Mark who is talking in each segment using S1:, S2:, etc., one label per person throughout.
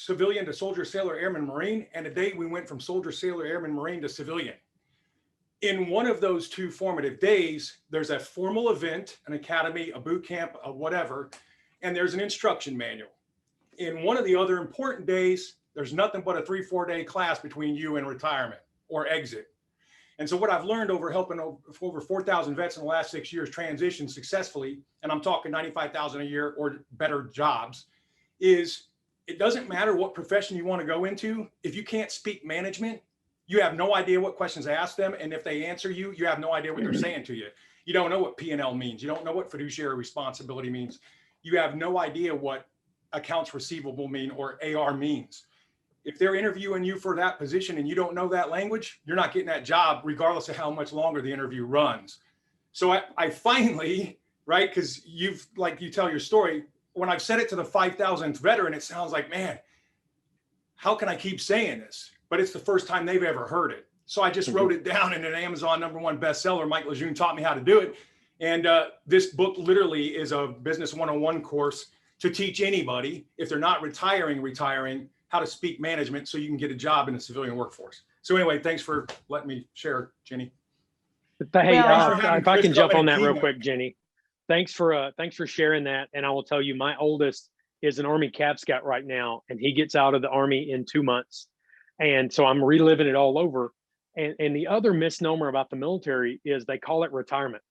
S1: civilian to soldier, sailor, airman, Marine, and today we went from soldier, sailor, airman, Marine to civilian. In one of those two formative days, there's a formal event, an academy, a boot camp, a whatever, and there's an instruction manual. In one of the other important days, there's nothing but a 3-4 day class between you and retirement or exit. And so what I've learned over helping over 4,000 vets in the last 6 years transition successfully, and I'm talking 95,000 a year or better jobs, is it doesn't matter what profession you want to go into. If you can't speak management, you have no idea what questions to ask them. And if they answer you, you have no idea what they're saying to you. You don't know what P&L means. You don't know what fiduciary responsibility means. You have no idea what accounts receivable mean or AR means. If they're interviewing you for that position and you don't know that language, you're not getting that job regardless of how much longer the interview runs. So I finally, right, because you tell your story, when I've said it to the 5,000th veteran, it sounds like, man, how can I keep saying this? But it's the first time they've ever heard it. So I just wrote it down in an Amazon #1 bestseller. Mike Lejeune taught me how to do it. And this book literally is a business 101 course to teach anybody, if they're not retiring, how to speak management so you can get a job in the civilian workforce. So anyway, thanks for letting me share, Jenny.
S2: Hey, if I can jump on that real quick, Jenny. Thanks for sharing that. And I will tell you, my oldest is an Army Cab Scout right now, and he gets out of the Army in 2 months. And so I'm reliving it all over. And the other misnomer about the military is they call it retirement.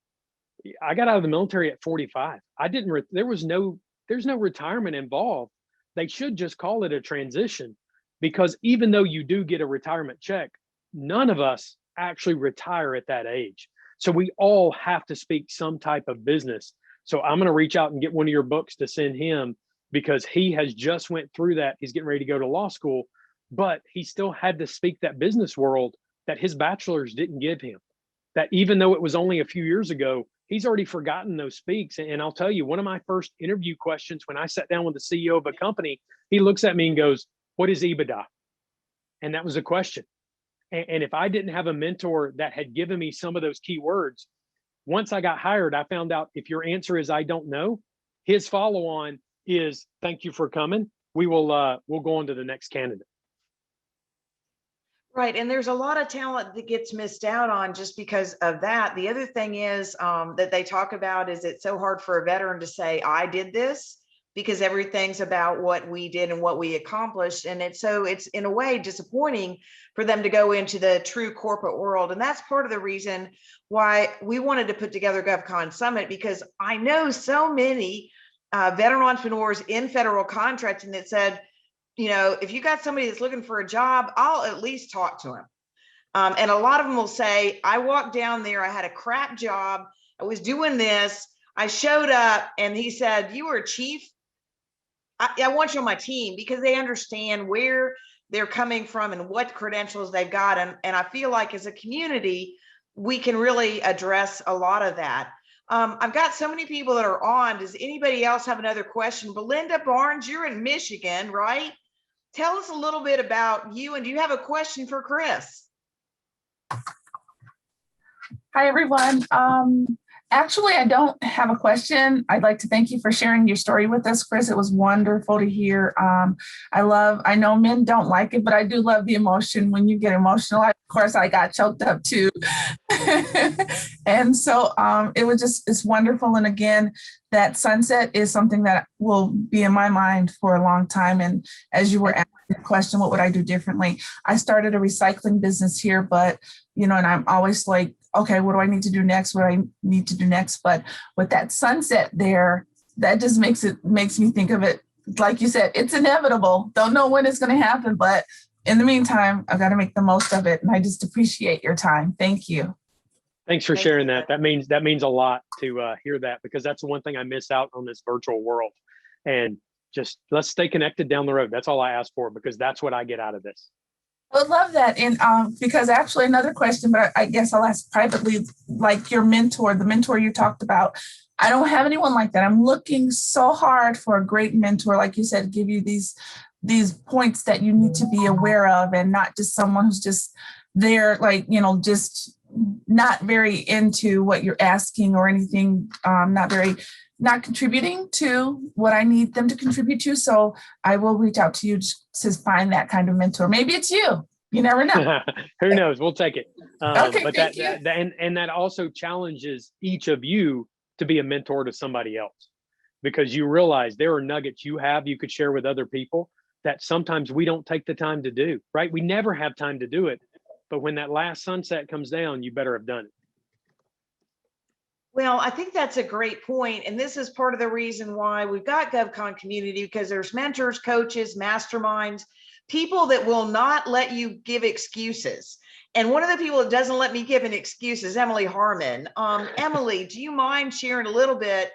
S2: I got out of the military at 45. There's no retirement involved. They should just call it a transition, because even though you do get a retirement check, none of us actually retire at that age. So we all have to speak some type of business. So I'm going to reach out and get one of your books to send him, because he has just went through that. He's getting ready to go to law school, but he still had to speak that business world that his bachelor's didn't give him. That even though it was only a few years ago, he's already forgotten those speaks. And I'll tell you, one of my first interview questions when I sat down with the CEO of a company, he looks at me and goes, "What is EBITDA?" And that was a question. And if I didn't have a mentor that had given me some of those key words, once I got hired, I found out if your answer is "I don't know," his follow on is "Thank you for coming. We'll go on to the next candidate."
S3: Right. And there's a lot of talent that gets missed out on just because of that. The other thing is that they talk about is it's so hard for a veteran to say, "I did this," because everything's about what we did and what we accomplished. And it's in a way disappointing for them to go into the true corporate world. And that's part of the reason why we wanted to put together GovCon Summit, because I know so many veteran entrepreneurs in federal contracting that said, if you got somebody that's looking for a job, I'll at least talk to him. And a lot of them will say, "I walked down there, I had a crap job, I was doing this, I showed up," and he said, "You were a chief. I want you on my team," because they understand where they're coming from and what credentials they've got. And I feel like as a community, we can really address a lot of that. I've got so many people that are on. Does anybody else have another question? Belinda Barnes, you're in Michigan, right? Tell us a little bit about you, and do you have a question for Chris?
S4: Hi, everyone. Actually, I don't have a question. I'd like to thank you for sharing your story with us, Chris. It was wonderful to hear. I know men don't like it, but I do love the emotion when you get emotional. Of course, I got choked up too. And so it's wonderful. And again, that sunset is something that will be in my mind for a long time. And as you were asking the question, what would I do differently? I started a recycling business here, but, and I'm always like, okay, what do I need to do next? What do I need to do next? But with that sunset there, that just makes me think of it. Like you said, it's inevitable. Don't know when it's going to happen, but in the meantime, I've got to make the most of it. And I just appreciate your time. Thank you.
S2: Thanks for sharing that. That means a lot to hear that, because that's the one thing I miss out on this virtual world. And just let's stay connected down the road. That's all I ask for, because that's what I get out of this.
S4: I would love that. And because actually another question, but I guess I'll ask privately, like your mentor, the mentor you talked about. I don't have anyone like that. I'm looking so hard for a great mentor, like you said, give you these points that you need to be aware of, and not just someone who's just there, like, just not very into what you're asking or anything, not very not contributing to what I need them to contribute to. So I will reach out to you to find that kind of mentor. Maybe it's you. You never know.
S2: Who knows? We'll take it.
S4: Okay,
S2: But
S4: thank you.
S2: that also challenges each of you to be a mentor to somebody else, because you realize there are nuggets you could share with other people that sometimes we don't take the time to do, right? We never have time to do it. But when that last sunset comes down, you better have done it.
S3: Well, I think that's a great point. And this is part of the reason why we've got GovCon community, because there's mentors, coaches, masterminds, people that will not let you give excuses. And one of the people that doesn't let me give an excuse is Emily Harmon. Emily, do you mind sharing a little bit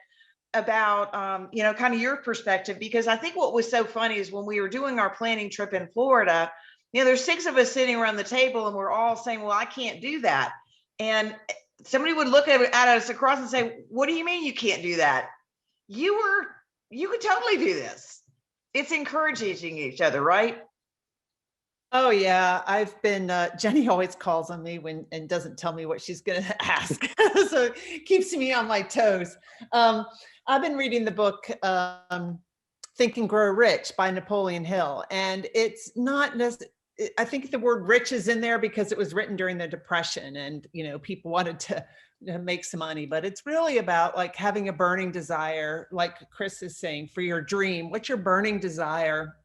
S3: about, kind of your perspective? Because I think what was so funny is when we were doing our planning trip in Florida, there's 6 of us sitting around the table and we're all saying, well, I can't do that. And somebody would look at us across and say, what do you mean you can't do that? You could totally do this. It's encouraging each other, right?
S5: Oh yeah, I've been, Jenny always calls on me and doesn't tell me what she's going to ask. So it keeps me on my toes. I've been reading the book, Think and Grow Rich by Napoleon Hill. And it's not necessarily, I think the word rich is in there because it was written during the Depression and, people wanted to make some money, but it's really about like having a burning desire, like Chris is saying, for your dream. What's your burning desire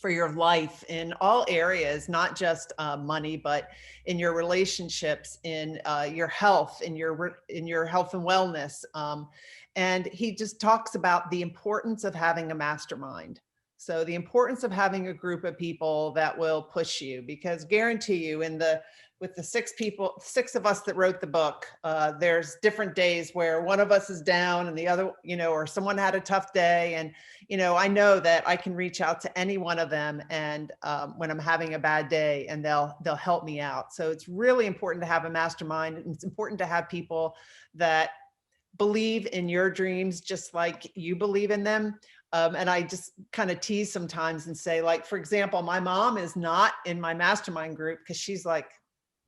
S5: for your life in all areas, not just money, but in your relationships, in your health, in your health and wellness. And he just talks about the importance of having a mastermind. So the importance of having a group of people that will push you, because guarantee you with the 6 of us that wrote the book, there's different days where one of us is down and the other, or someone had a tough day. And, I know that I can reach out to any one of them and when I'm having a bad day, and they'll help me out. So it's really important to have a mastermind, and it's important to have people that believe in your dreams, just like you believe in them. And I just kind of tease sometimes and say, like, for example, my mom is not in my mastermind group because she's like,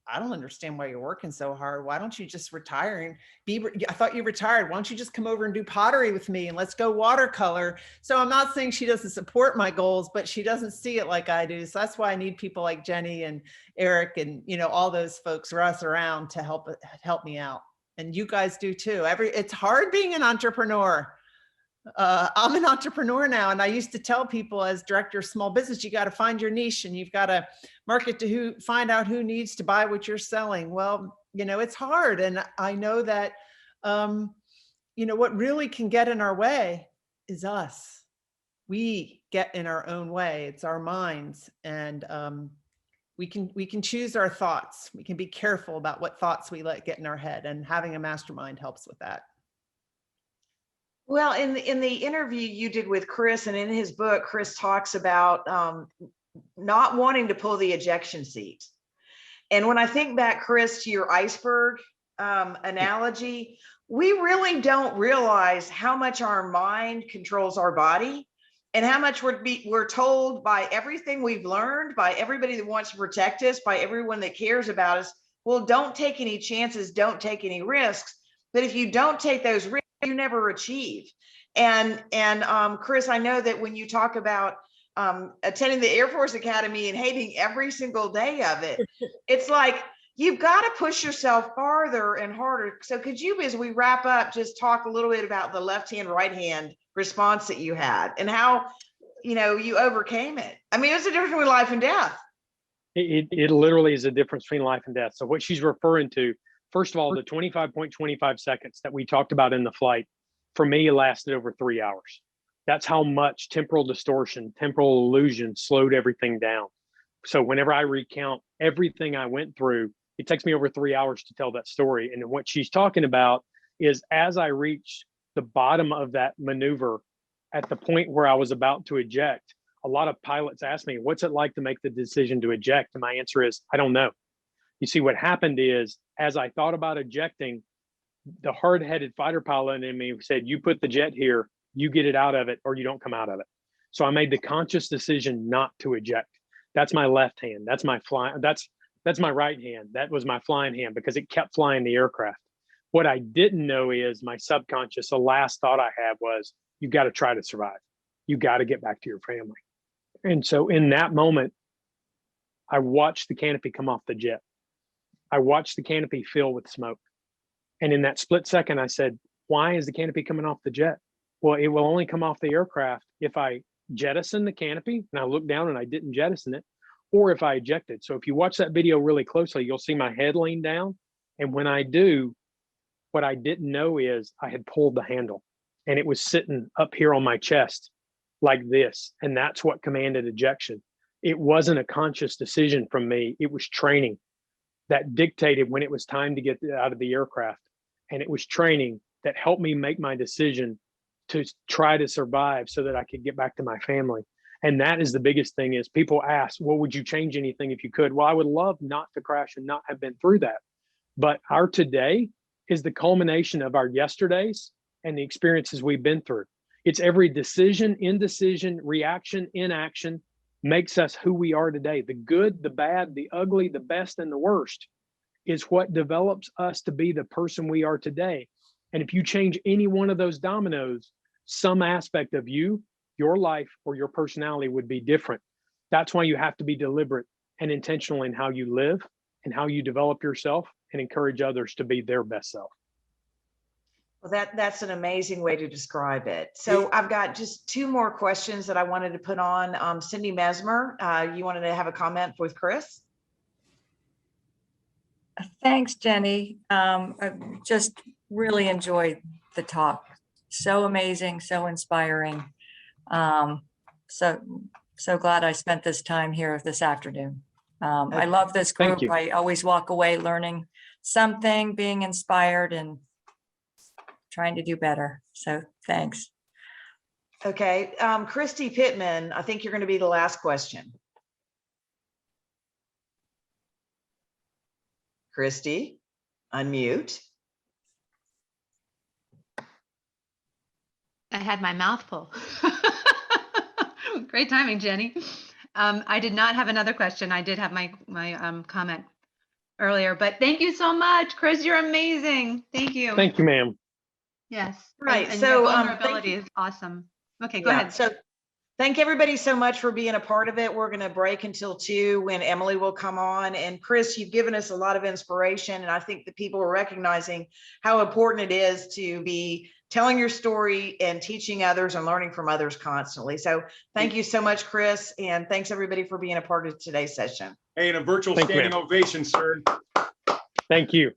S5: I don't understand why you're working so hard. Why don't you just retire I thought you retired. Why don't you just come over and do pottery with me and let's go watercolor? So I'm not saying she doesn't support my goals, but she doesn't see it like I do. So that's why I need people like Jenny and Eric and, all those folks, Russ, around to help me out. And you guys do too. It's hard being an entrepreneur. I'm an entrepreneur now, and I used to tell people as director of small business, you got to find your niche and you've got to market to find out who needs to buy what you're selling. Well, it's hard. And I know that, what really can get in our way is us. We get in our own way. It's our minds. And we can choose our thoughts. We can be careful about what thoughts we let get in our head, and having a mastermind helps with that.
S3: Well, in the interview you did with Chris, and in his book, Chris talks about not wanting to pull the ejection seat. And when I think back, Chris, to your iceberg analogy, we really don't realize how much our mind controls our body, and how much we're told by everything we've learned, by everybody that wants to protect us, by everyone that cares about us. Well, don't take any chances, don't take any risks. But if you don't take those risks, you never achieve. And Chris, I know that when you talk about attending the Air Force Academy and hating every single day of it, it's like, you've got to push yourself farther and harder. So could you, as we wrap up, just talk a little bit about the left hand, right hand response that you had and how, you overcame it? I mean, it's a difference between life and death.
S2: It literally is a difference between life and death. So what she's referring to, first of all, the 25.25 seconds that we talked about in the flight, for me, it lasted over 3 hours. That's how much temporal distortion, temporal illusion slowed everything down. So whenever I recount everything I went through, it takes me over 3 hours to tell that story. And what she's talking about is, as I reached the bottom of that maneuver at the point where I was about to eject, a lot of pilots ask me, what's it like to make the decision to eject? And my answer is, I don't know. You see, what happened is, as I thought about ejecting, the hard-headed fighter pilot in me said, you put the jet here, you get it out of it, or you don't come out of it. So I made the conscious decision not to eject. That's my left hand. That's my flying. That's my right hand. That was my flying hand, because it kept flying the aircraft. What I didn't know is my subconscious, the last thought I had was, you got to try to survive. You got to get back to your family. And so in that moment, I watched the canopy come off the jet. I watched the canopy fill with smoke. And in that split second, I said, why is the canopy coming off the jet? Well, it will only come off the aircraft if I jettison the canopy and I look down and I didn't jettison it, or if I ejected. So if you watch that video really closely, you'll see my head lean down. And when I do, what I didn't know is I had pulled the handle and it was sitting up here on my chest like this. And that's what commanded ejection. It wasn't a conscious decision from me. It was training that dictated when it was time to get out of the aircraft. And it was training that helped me make my decision to try to survive so that I could get back to my family. And that is the biggest thing. Is people ask, well, would you change anything if you could? Well, I would love not to crash and not have been through that. But our today is the culmination of our yesterdays and the experiences we've been through. It's every decision, indecision, reaction, inaction makes us who we are today. The good, the bad, the ugly, the best, and the worst is what develops us to be the person we are today. And if you change any one of those dominoes, some aspect of you, your life, or your personality would be different. That's why you have to be deliberate and intentional in how you live and how you develop yourself and encourage others to be their best self.
S3: Well, that's an amazing way to describe it. So I've got just two more questions that I wanted to put on. Cindy Mesmer, you wanted to have a comment with Chris?
S6: Thanks, Jenny. I just really enjoyed the talk. So amazing, so inspiring. So glad I spent this time here this afternoon. I love this
S2: Thank
S6: group.
S2: you.
S6: I always walk away learning something, being inspired and trying to do better. So thanks.
S3: Okay, Christy Pittman, I think you're going to be the last question. Christy, unmute.
S7: I had my mouth full. Great timing, Jenny. I did not have another question. I did have my comment earlier, but thank you so much, Chris. You're amazing. Thank you.
S2: Thank you, ma'am.
S7: Yes.
S3: Right,
S7: And
S3: so,
S7: your
S3: thank
S7: vulnerability
S3: you.
S7: is awesome. Okay, go
S3: Yeah,
S7: ahead.
S3: so thank everybody so much for being a part of it. We're going to break until 2 when Emily will come on. And Chris, you've given us a lot of inspiration. And I think that people are recognizing how important it is to be telling your story and teaching others and learning from others constantly. So thank you so much, Chris. And thanks everybody for being a part of today's session.
S1: Hey, and a virtual
S2: Thank you,
S1: standing
S2: ma'am.
S1: ovation, sir.
S2: Thank you.